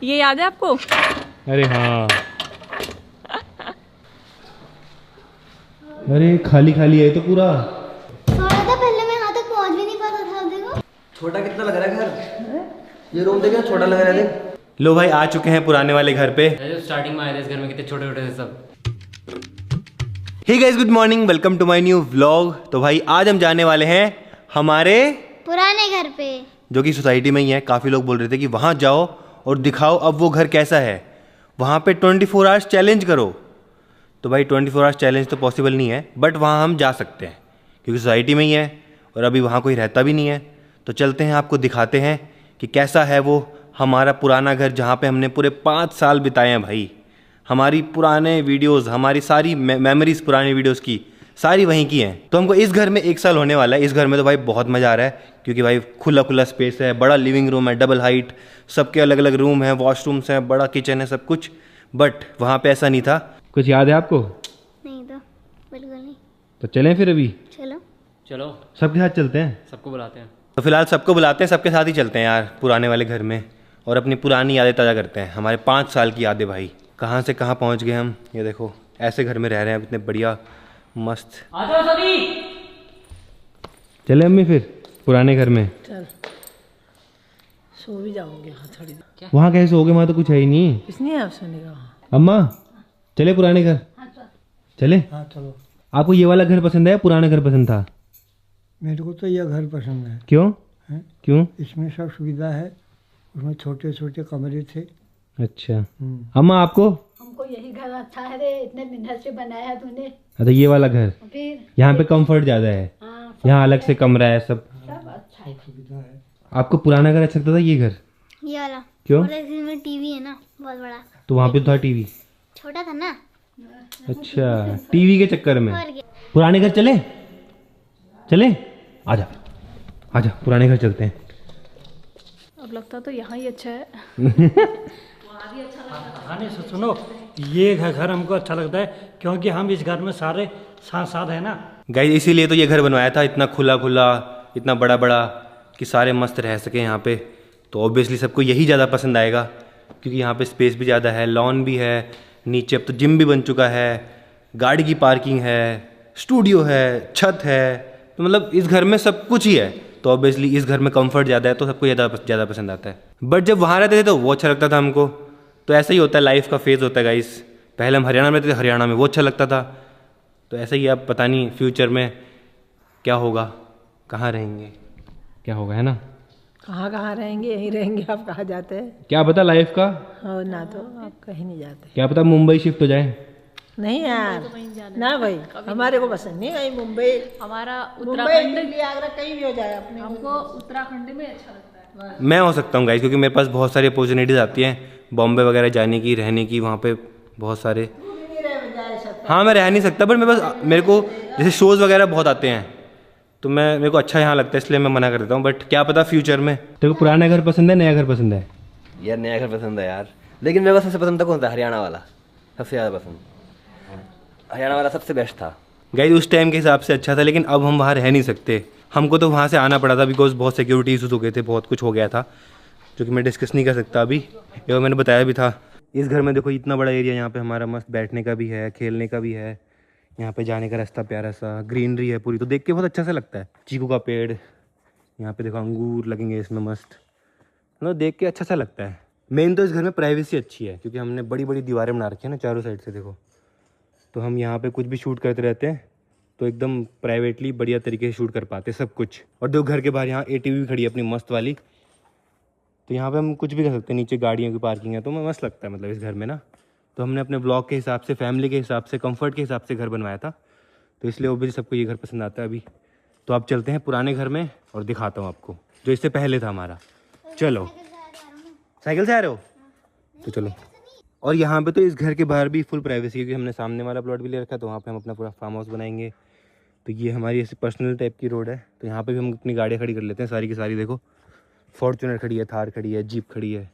ये याद है आपको? अरे हाँ। अरे खाली खाली है तो पूरा। थोड़ा था पहले मैं यहाँ तक पहुँच भी नहीं पाता था। देखो छोटा कितना लग रहा है घर। ये रूम देखे छोटा लग रहा है। देख लो भाई आ चुके हैं पुराने वाले घर पे। स्टार्टिंग में आए थे इस घर में, कितने छोटे छोटे थे सब। Hey guys, good morning, welcome to my new vlog. तो भाई आज हम जाने वाले हैं हमारे पुराने घर पे, जो कि सोसाइटी में ही है। काफ़ी लोग बोल रहे थे कि वहाँ जाओ और दिखाओ अब वो घर कैसा है, वहाँ पे 24 आवर्स चैलेंज करो। तो भाई 24 आवर्स चैलेंज तो पॉसिबल नहीं है, बट वहाँ हम जा सकते हैं क्योंकि सोसाइटी में ही है और अभी वहाँ कोई रहता भी नहीं है। तो चलते हैं, आपको दिखाते हैं कि कैसा है वो हमारा पुराना घर, जहाँ पे हमने पूरे 5 साल बिताए हैं भाई। हमारी पुराने वीडियोस, हमारी सारी मेमोरीज पुरानी वीडियोस की सारी वहीं की हैं। तो हमको इस घर में 1 साल होने वाला है। इस घर में तो भाई बहुत मज़ा आ रहा है क्योंकि भाई खुला खुला स्पेस है, बड़ा लिविंग रूम है, डबल हाइट, सबके अलग अलग रूम है, वॉशरूम्स हैं, बड़ा किचन है, सब कुछ। बट वहाँ पे ऐसा नहीं था। कुछ याद है आपको? नहीं तो बिल्कुल नहीं। तो चलें फिर अभी। चलो चलो सबके साथ चलते हैं। सबको बुलाते हैं। तो फिलहाल सबको बुलाते हैं, सबके साथ ही चलते हैं यार पुराने वाले घर में और अपनी पुरानी यादें ताज़ा करते हैं। हमारे 5 साल की यादें भाई, कहाँ से कहाँ पहुँच गए हम। ये देखो ऐसे घर में रह रहे हैं इतने बढ़िया मस्त। आ जाओ सभी। चले अम्मी फिर पुराने घर में। चल सो भी जाओगे। हाँ थोड़ी क्या वहाँ कैसे सोओगे, वहाँ तो कुछ है ही नहीं। इसलिए आप सोने का। अम्मा चले पुराने घर। चले। हाँ चलो। आपको ये वाला घर पसंद है या पुराना घर पसंद था? मेरे को तो यह घर पसंद है। क्यों? हैं? क्यों? इसमें सब सुविधा है, उसमें छोटे छोटे कमरे थे। अच्छा अम्मा आपको? हमको यही घर अच्छा है रे, इतने मेहनत से बनाया है तूने। अच्छा ये वाला घर, फिर यहाँ पे कंफर्ट ज़्यादा है, हाँ यहाँ अलग से कमरा है, सब सब अच्छा है। सुविधा है। आपको पुराना घर अच्छा लगता था ये घर? ये वाला। क्यों? और इसमें टीवी है ना बहुत बड़ा। तो वहाँ पे तो था टीवी। छोटा था ना। अच्छा टीवी के चक्कर में और क्या? पुराने घर चले। चले आजा आजा पुराने घर चलते हैं। अब लगता तो यहाँ ही अच्छा है। हाँ नहीं सुनो, ये घर हमको अच्छा लगता है क्योंकि हम इस घर में सारे साथ साथ है ना। गाइस इसीलिए तो ये घर बनवाया था, इतना खुला खुला, इतना बड़ा बड़ा, कि सारे मस्त रह सके यहाँ पे। तो ऑब्वियसली सबको यही ज़्यादा पसंद आएगा क्योंकि यहाँ पे स्पेस भी ज़्यादा है, लॉन भी है, नीचे अब तो जिम भी बन चुका है, गाड़ी की पार्किंग है, स्टूडियो है, छत है। तो मतलब इस घर में सब कुछ ही है। तो ऑब्वियसली इस घर में कंफर्ट ज़्यादा है तो सबको ज़्यादा पसंद आता है। बट जब वहाँ रहते थे तो वो अच्छा लगता था हमको। तो ऐसा ही होता है, लाइफ का फेज़ होता है गाइस। पहले हम हरियाणा में रहते थे, हरियाणा में वो अच्छा लगता था। तो ऐसा ही अब पता नहीं फ्यूचर में क्या होगा, कहाँ रहेंगे, क्या होगा, है ना। कहाँ कहाँ रहेंगे, यहीं रहेंगे। आप कहाँ जाते हैं? क्या पता लाइफ का, हो ना तो आप कहीं नहीं जाते। क्या पता मुंबई शिफ्ट हो जाए। नहीं यार ना भाई, हमारे को पसंद नहीं भाई मुंबई। हमारा मुंबई उत्तराखंड, दिल्ली आगरा कहीं भी हो जाए अपने को। हमको उत्तराखंड में अच्छा लगता है। मैं हो सकता हूँ गाइस क्योंकि मेरे पास बहुत सारी अपॉर्चुनिटीज़ आती हैं बॉम्बे वगैरह जाने की, रहने की, वहाँ पे बहुत सारे। नहीं रह जाए सब। हाँ मैं रह नहीं सकता, बट मेरे को जैसे शोज़ वगैरह बहुत आते हैं तो मेरे को अच्छा यहाँ लगता है, इसलिए मैं मना कर देता हूँ। बट क्या पता फ्यूचर में। तेरे को पुराना घर पसंद है, नया घर पसंद है? यार नया घर पसंद है यार, लेकिन मेरे को सबसे पसंद था कौन सा, हरियाणा वाला सबसे ज़्यादा पसंद। हरियाणा वाला सबसे बेस्ट था गाइस, उस टाइम के हिसाब से अच्छा था, लेकिन अब हम वहाँ रह नहीं सकते। हमको तो वहाँ से आना पड़ा था बिकॉज बहुत सिक्योरिटी इशूज़ हो गए थे, बहुत कुछ हो गया था जो कि मैं डिस्कस नहीं कर सकता अभी। ये मैंने बताया भी था। इस घर में देखो इतना बड़ा एरिया, यहाँ पे हमारा मस्त बैठने का भी है, खेलने का भी है, यहाँ पे जाने का रास्ता प्यारा सा, ग्रीनरी है पूरी, तो देख के बहुत अच्छा सा लगता है। चीकू का पेड़, यहाँ पे देखो अंगूर लगेंगे इसमें मस्त, मतलब देख के अच्छा सा लगता है। मेन तो इस घर में प्राइवेसी अच्छी है क्योंकि हमने बड़ी बड़ी दीवारें बना रखी है ना चारों साइड से, देखो। तो हम यहाँ पे कुछ भी शूट करते रहते हैं तो एकदम प्राइवेटली बढ़िया तरीके से शूट कर पाते सब कुछ। और देखो घर के बाहर यहाँ ATV भी खड़ी है अपनी मस्त वाली, तो यहाँ पे हम कुछ भी कर सकते हैं। नीचे गाड़ियों की पार्किंग है, तो मस्त लगता है मतलब इस घर में ना। तो हमने अपने ब्लॉग के हिसाब से, फैमिली के हिसाब से, कंफर्ट के हिसाब से घर बनवाया था, तो इसलिए वो भी सबको ये घर पसंद आता है अभी। तो आप चलते हैं पुराने घर में और दिखाता हूँ आपको जो इससे पहले था हमारा। चलो साइकिल से आ रहे हो तो चलो। और यहाँ पे तो इस घर के बाहर भी फुल प्राइवेसी क्योंकि हमने सामने वाला प्लॉट भी ले रखा है, तो वहाँ पे हम अपना पूरा फार्म हाउस बनाएंगे। तो ये हमारी ऐसी पर्सनल टाइप की रोड है, तो यहाँ पे भी हम अपनी गाड़ियाँ खड़ी कर लेते हैं सारी की सारी। देखो फॉर्चुनर खड़ी है, थार खड़ी है, जीप खड़ी है।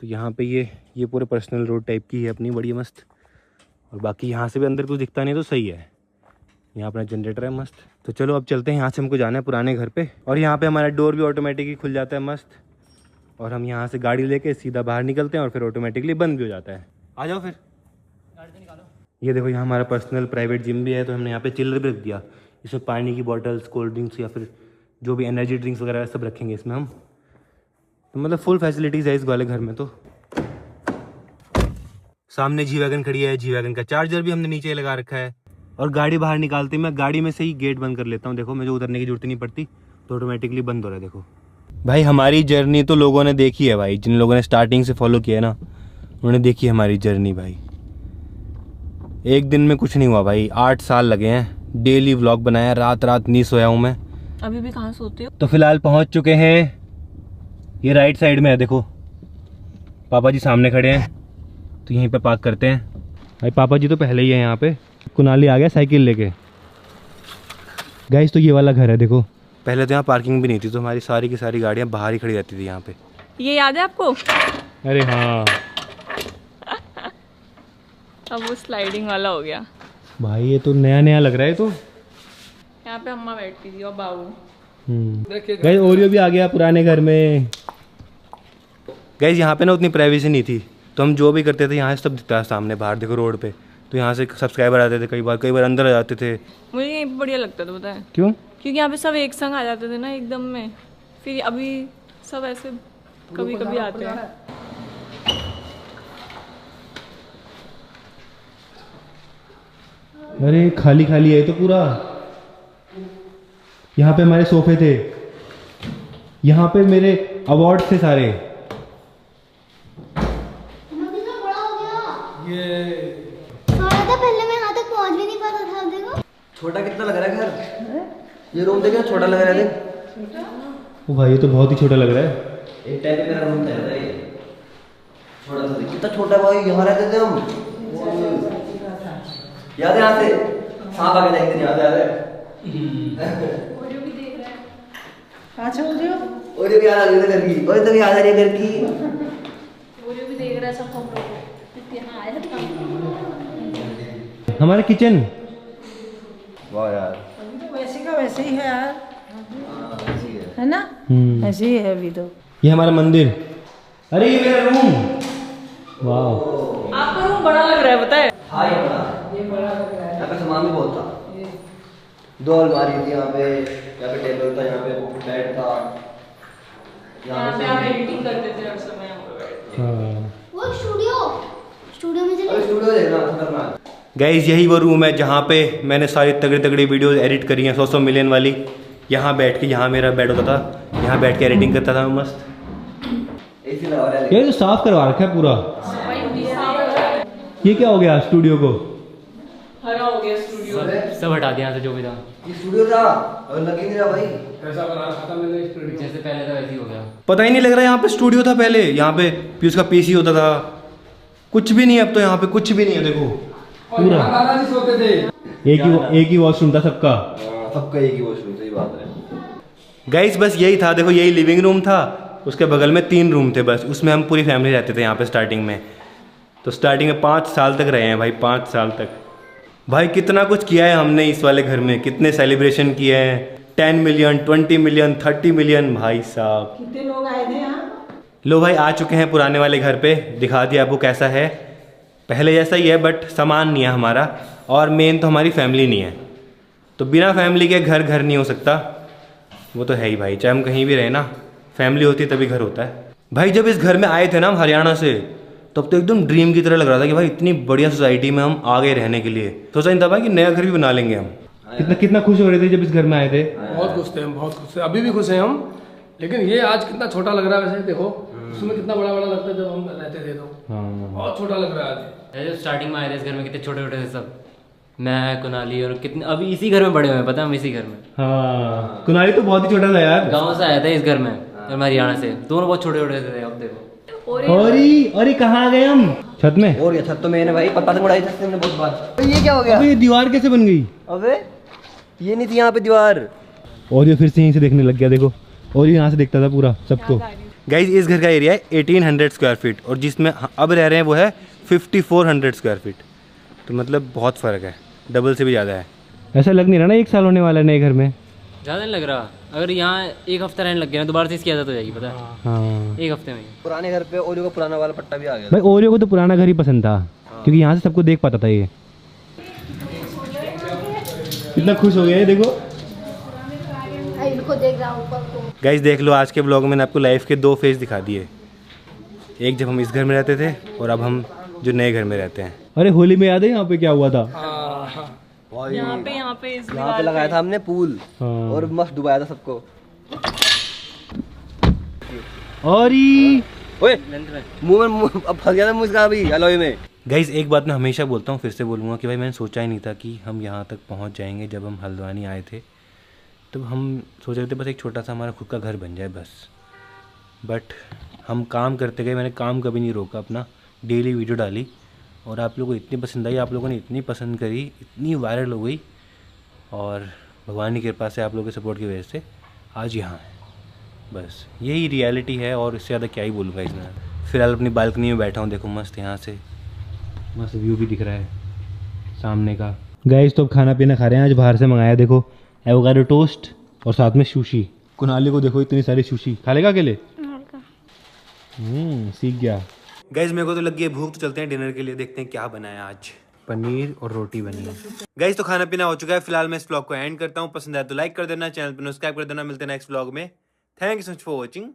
तो यहाँ पे ये पूरे पर्सनल रोड टाइप की है अपनी, बड़ी मस्त। और बाकी यहाँ से भी अंदर कुछ दिखता नहीं तो सही है। यहाँ अपना जनरेटर है मस्त। तो चलो अब चलते हैं, यहाँ से हमको जाना है पुराने घर पे। और यहाँ पे हमारा डोर भी ऑटोमेटिकली खुल जाता है मस्त। और हम यहाँ से गाड़ी लेके सीधा बाहर निकलते हैं और फिर ऑटोमेटिकली बंद भी हो जाता है। आ जाओ फिर, गाड़ी से निकालो। ये देखो यहाँ हमारा पर्सनल प्राइवेट जिम भी है, तो हमने यहाँ पे चिल्लर भी रख दिया। इसमें पानी की बॉटल्स, कोल्ड ड्रिंक्स या फिर जो भी एनर्जी ड्रिंक्स वगैरह सब रखेंगे इसमें हम। तो मतलब फुल फैसिलिटीज़ है इस वाले घर में। तो सामने जी वैगन खड़ी है, जी वैगन का चार्जर भी हमने नीचे लगा रखा है। और गाड़ी बाहर निकालते मैं गाड़ी में से ही गेट बंद कर लेता हूँ। देखो मुझे उतरने की जरूरत नहीं पड़ती, तो ऑटोमेटिकली बंद हो रहा है। देखो भाई हमारी जर्नी तो लोगों ने देखी है भाई, जिन लोगों ने स्टार्टिंग से फॉलो किया है ना, उन्होंने देखी है हमारी जर्नी भाई। एक दिन में कुछ नहीं हुआ भाई, 8 साल लगे हैं। डेली व्लॉग बनाया, रात रात नहीं सोया हूँ मैं। अभी भी कहाँ सोते हो? तो फिलहाल पहुँच चुके हैं, ये राइट साइड में है। देखो पापा जी सामने खड़े हैं, तो यहीं पे पार्क करते हैं। भाई पापा जी तो पहले ही है यहाँ पे। कुनाली आ गया साइकिल लेके। गाइस तो ये वाला घर है देखो। पहले तो यहाँ पार्किंग भी नहीं थी, तो हमारी सारी की सारी गाड़ियाँ बाहर ही खड़ी रहती थी यहाँ पे। ये याद है आपको? अरे हाँ अब वो स्लाइडिंग वाला हो गया। भाई ये तो नया नया लग रहा है। तो यहाँ पे अम्मा बैठती थी और बाबू। गाइस ओरियो भी आ गया पुराने घर में। गाइस यहाँ पे ना उतनी प्राइवेसी नहीं थी, तो हम जो भी करते थे यहाँ से सब दिखता है सामने बाहर। देखो रोड पे, तो यहाँ से सब्सक्राइबर आते थे, कई बार अंदर आ जाते थे। मुझे यहीं पे बढ़िया लगता था, पता है क्यों? क्योंकि यहाँ पे सब एक संग आ जाते थे ना एकदम में। फिर अभी सब ऐसे कभी कभी आते हैं। अरे खाली खाली है तो पूरा। यहाँ पे हमारे सोफे थे, यहाँ पे मेरे अवार्ड थे सारे। कितना बड़ा हो गया ये। थोड़ा था पहले मैं यहाँ तक पहुँच भी नहीं पाता था। अब देखो छोटा कितना लग रहा है घर। ये रूम देखे छोटा लग रहा है। देख ओ भाई ये तो बहुत ही छोटा लग रहा है। एक टाइम पे मेरा रूम था ये छोटा सा। कितना छोटा भाई, यहाँ रहते थे हम। याद है यहाँ से सांप आ गया एक दिन, याद है? कहाँ छोड़ रहे हो? और ये भी याद आ गई घर की, और तो याद आ रही है घर की। वो भी देख रहा है सब हम लोग यहाँ आया था। हमारा किचन। वाह यार, वैसे का वैसे ही है यार, है ना? ऐसे ही है अभी तो। ये हमारा मंदिर। अरे ये मेरा रूम। वाह आपका रूम बड़ा लग रहा है, पता है? हाँ ये बड़ा लग रहा है। यहाँ पे सामान भी बहुत था। 2 अलमारी थी यहाँ पे टेबल था, यहाँ पे बेड था। यहाँ पे आप एडिटिंग करते थे हर समय। वो स्टूडियो में चले। स्टूडियो देखना खतरनाक। गाइज यही वो रूम है जहाँ पे मैंने सारी तगड़ी तगड़ी वीडियोस एडिट करी हैं, 100 मिलियन वाली। यहाँ बैठ के, यहाँ मेरा बेड होता था, यहाँ बैठ के एडिटिंग करता था मैं मस्त। ये तो साफ करवा रखा है पूरा। ये क्या हो गया स्टूडियो को? हरा हो गया स्टूडियो। सब हटा दिया यहाँ से जो भी था। ये स्टूडियो था और लग ही नहीं रहा भाई। ऐसा बना रखा था मैंने स्टूडियो, जैसे पहले था वैसे ही हो गया। पता ही नहीं लग रहा यहाँ पे स्टूडियो था पहले। यहाँ पे पीयूष का पीसी होता था, कुछ भी नहीं है अब तो। यहाँ पे कुछ भी नहीं है, देखो पूरा दादाजी सोते थे। एक ही वॉशरूम था सबका। सबका एक ही वॉशरूम, सही बात है। गाइस बस यही था। देखो यही लिविंग रूम था, उसके बगल में 3 रूम थे बस। उसमें हम पूरी फैमिली रहते थे यहाँ पे स्टार्टिंग में। तो स्टार्टिंग में 5 साल तक रहे हैं भाई, 5 साल तक। भाई कितना कुछ किया है हमने इस वाले घर में, कितने सेलिब्रेशन किए हैं। 10 मिलियन, 20 मिलियन, 30 मिलियन। भाई साहब कितने लोग आए थे यहाँ? लो भाई आ चुके हैं पुराने वाले घर पे। दिखा दिया आपको कैसा है, पहले जैसा ही है बट सामान नहीं है हमारा। और मेन तो हमारी फैमिली नहीं है, तो बिना फैमिली के घर घर नहीं हो सकता। वो तो है ही भाई, चाहे हम कहीं भी रहे ना, फैमिली होती है तभी घर होता है। भाई जब इस घर में आए थे ना हम हरियाणा से, तब तो एकदम ड्रीम की तरह लग रहा था कि भाई इतनी बढ़िया सोसाइटी में हम आ गए रहने के लिए। सोचा नहीं था भाई कि नया घर भी बना लेंगे हम। कितना खुश हो रहे थे जब इस घर में आए थे। बहुत खुश थे हम, बहुत खुश थे। अभी भी खुश हैं हम। लेकिन ये आज कितना छोटा लग रहा है वैसे देखो, उसमें कितना बड़ा बड़ा लगता है जब हम रहते थे। तो बहुत छोटा लग रहा है आज। जब स्टार्टिंग में आए थे इस घर में कितने छोटे छोटे थे सब, मैं कुनाली और कितने अभी इसी घर में बड़े हुए हैं, पता है हम इसी घर में। हाँ कुनाली तो बहुत ही छोटा था यार। गाँव से आया था इस घर में और मैं हरियाणा से, दोनों बहुत छोटे छोटे थे। अब देखो और कहाँ आ गए हम? छत में। और ये छत तो मैंने भाई पतंग उड़ाई थी हमने बहुत बार। ये क्या हो गया? अबे ये दीवार कैसे बन गई? अबे ये नहीं थी यहाँ पे दीवार। और ये फिर से यहीं से देखने लग गया, देखो। और ये यहाँ से देखता था पूरा सबको। गाइज इस घर का एरिया है 1800 स्क्वायर फीट, और जिसमें अब रह रहे हैं वो है 5400 स्क्वायर फीट। तो मतलब बहुत फ़र्क है, डबल से भी ज़्यादा है। ऐसा लग नहीं रहा ना 1 साल होने वाला है नए घर में। ज़्यादा नहीं लग रहा। अगर यहाँ एक हफ्ता रहने लग गया ना दोबारा से इसकी आदत हो जाएगी, पता है? हाँ एक हफ्ते में। पुराने घर पे ओरियो का पुराना वाला पट्टा भी आ गया। भाई ओरियो को तो पुराना घर ही पसंद था क्योंकि यहाँ से सबको देख पाता था ये। कितना खुश हो गया है देखो। इनको देख रहा हूँ ऊपर को। गाइस देख लो, आज के ब्लॉग में मैंने आपको लाइफ के 2 फेज दिखा दिए। एक जब हम इस घर में रहते थे और अब हम जो नए घर में रहते हैं। अरे होली में याद है यहाँ पे क्या हुआ था? यहाँ पे इस यहाँ पे लगाया था हमने पूल और मस्त डुबाया था सबको। और ओए मुंह अब फंस गया था मुझ का अभी अलॉय में। गाइस एक बात मैं हमेशा बोलता हूँ, फिर से बोलूँगा कि भाई मैंने सोचा ही नहीं था कि हम यहाँ तक पहुँच जाएंगे। जब हम हल्द्वानी आए थे तब हम सोच रहे थे बस एक छोटा सा हमारा खुद का घर बन जाए बस। बट हम काम करते गए, मैंने काम कभी नहीं रोका अपना, डेली वीडियो डाली और आप लोगों को इतनी पसंद आई, आप लोगों ने इतनी पसंद करी, इतनी वायरल हो गई और भगवान की कृपा से आप लोगों के सपोर्ट की वजह से आज यहाँ है। बस यही रियलिटी है और इससे ज़्यादा क्या ही बोलूँगा इसमें। फ़िलहाल अपनी बालकनी में बैठा हूँ, देखो मस्त यहाँ से मस्त व्यू भी दिख रहा है सामने का। गाइस तो अब खाना पीना खा रहे हैं, आज बाहर से मंगाया देखो एवोकाडो टोस्ट और साथ में सुशी। कुनाली को देखो इतनी सारी सुशी, खा लेगा अकेले? सीख गया। गाइस मेरे को तो लग गई है भूख, तो चलते हैं डिनर के लिए, देखते हैं क्या बनाया आज। पनीर और रोटी बनी है। गाइस तो खाना पीना हो चुका है, फिलहाल मैं इस ब्लॉग को एंड करता हूँ। पसंद आया तो लाइक कर देना, चैनल पर सब्सक्राइब कर देना। मिलते हैं नेक्स्ट ब्लॉग में। Thank you so much for watching.